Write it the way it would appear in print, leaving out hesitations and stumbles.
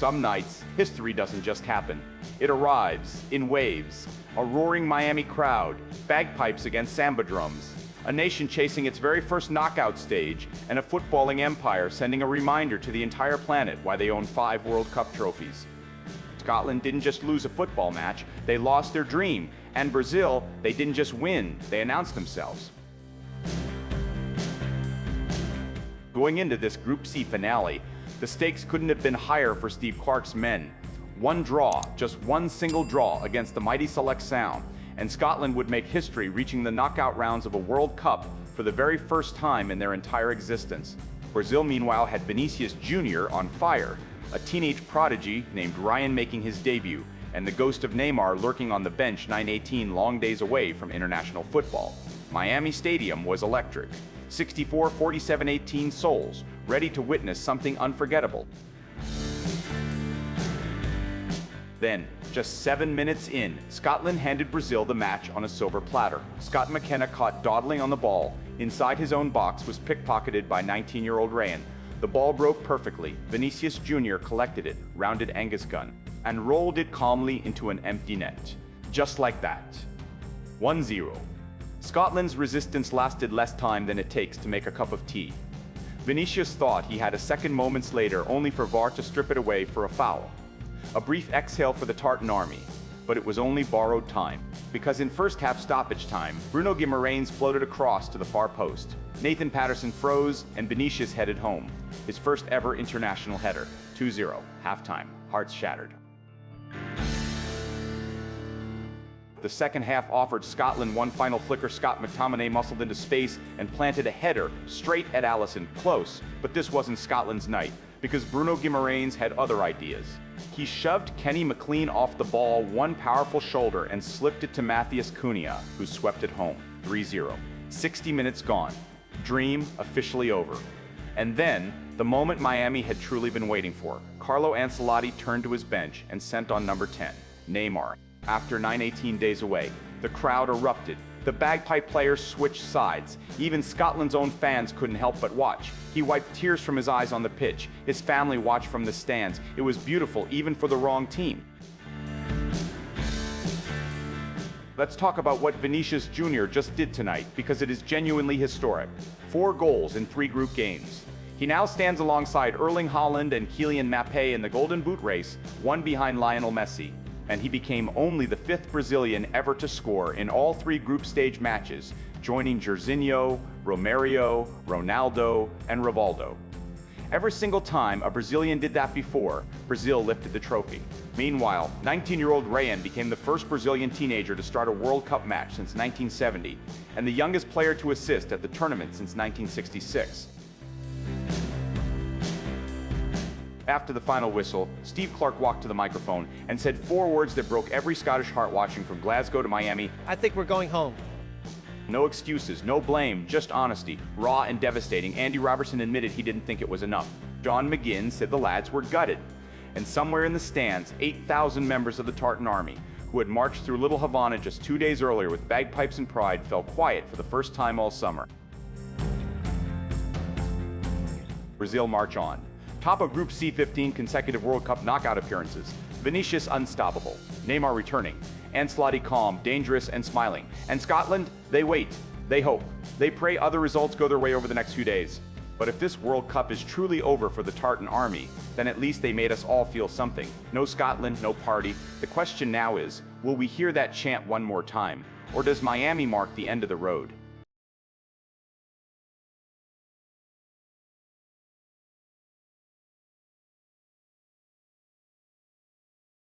Some nights, history doesn't just happen. It arrives, in waves. A roaring Miami crowd, bagpipes against samba drums, a nation chasing its very first knockout stage, and a footballing empire sending a reminder to the entire planet why they own 5 World Cup trophies. Scotland didn't just lose a football match, they lost their dream. And Brazil, they didn't just win, they announced themselves. Going into this Group C finale, the stakes couldn't have been higher for Steve Clarke's men. One draw, just one single draw against the mighty Seleção, and Scotland would make history reaching the knockout rounds of a World Cup for the very first time in their entire existence. Brazil, meanwhile, had Vinícius Júnior on fire, a teenage prodigy named Ryan making his debut, and the ghost of Neymar lurking on the bench 9-18 long days away from international football. Miami Stadium was electric. 64-47-18 souls, ready to witness something unforgettable. Then, just 7 minutes in, Scotland handed Brazil the match on a silver platter. Scott McKenna, caught dawdling on the ball inside his own box, was pickpocketed by 19-year-old Ryan. The ball broke perfectly. Vinícius Júnior collected it, rounded Angus gun, and rolled it calmly into an empty net. Just like that. 1-0. Scotland's resistance lasted less time than it takes to make a cup of tea. Vinícius thought he had a second moments later, only for VAR to strip it away for a foul. A brief exhale for the Tartan army, but it was only borrowed time. Because in first half stoppage time, Bruno Guimarães floated across to the far post. Nathan Patterson froze, and Vinícius headed home. His first ever international header. 2-0, halftime, hearts shattered. The second half offered Scotland one final flicker. Scott McTominay muscled into space and planted a header straight at Alisson. Close, but this wasn't Scotland's night, because Bruno Guimarães had other ideas. He shoved Kenny McLean off the ball one powerful shoulder and slipped it to Matheus Cunha, who swept it home. 3-0. 60 minutes gone. Dream officially over. And then, the moment Miami had truly been waiting for. Carlo Ancelotti turned to his bench and sent on number 10, Neymar. After 9-18 days away, the crowd erupted. The bagpipe players switched sides. Even Scotland's own fans couldn't help but watch. He wiped tears from his eyes on the pitch. His family watched from the stands. It was beautiful, even for the wrong team. Let's talk about what Vinícius Júnior just did tonight, because it is genuinely historic. 4 goals in 3 group games. He now stands alongside Erling Haaland and Kylian Mbappé in the Golden Boot race, one behind Lionel Messi. And he became only the 5th Brazilian ever to score in all 3 group stage matches, joining Jairzinho, Romario, Ronaldo, and Rivaldo. Every single time a Brazilian did that before, Brazil lifted the trophy. Meanwhile, 19-year-old Ryan became the first Brazilian teenager to start a World Cup match since 1970, and the youngest player to assist at the tournament since 1966. After the final whistle, Steve Clarke walked to the microphone and said 4 words that broke every Scottish heart watching from Glasgow to Miami. I think we're going home. No excuses, no blame, just honesty. Raw and devastating. Andy Robertson admitted he didn't think it was enough. John McGinn said the lads were gutted. And somewhere in the stands, 8,000 members of the Tartan Army, who had marched through Little Havana just 2 days earlier with bagpipes and pride, fell quiet for the first time all summer. Brazil march on. Top of Group C, 15 consecutive World Cup knockout appearances. Vinícius unstoppable. Neymar returning. Ancelotti calm, dangerous, and smiling. And Scotland, they wait. They hope. They pray other results go their way over the next few days. But if this World Cup is truly over for the Tartan Army, then at least they made us all feel something. No Scotland, no party. The question now is, will we hear that chant one more time? Or does Miami mark the end of the road?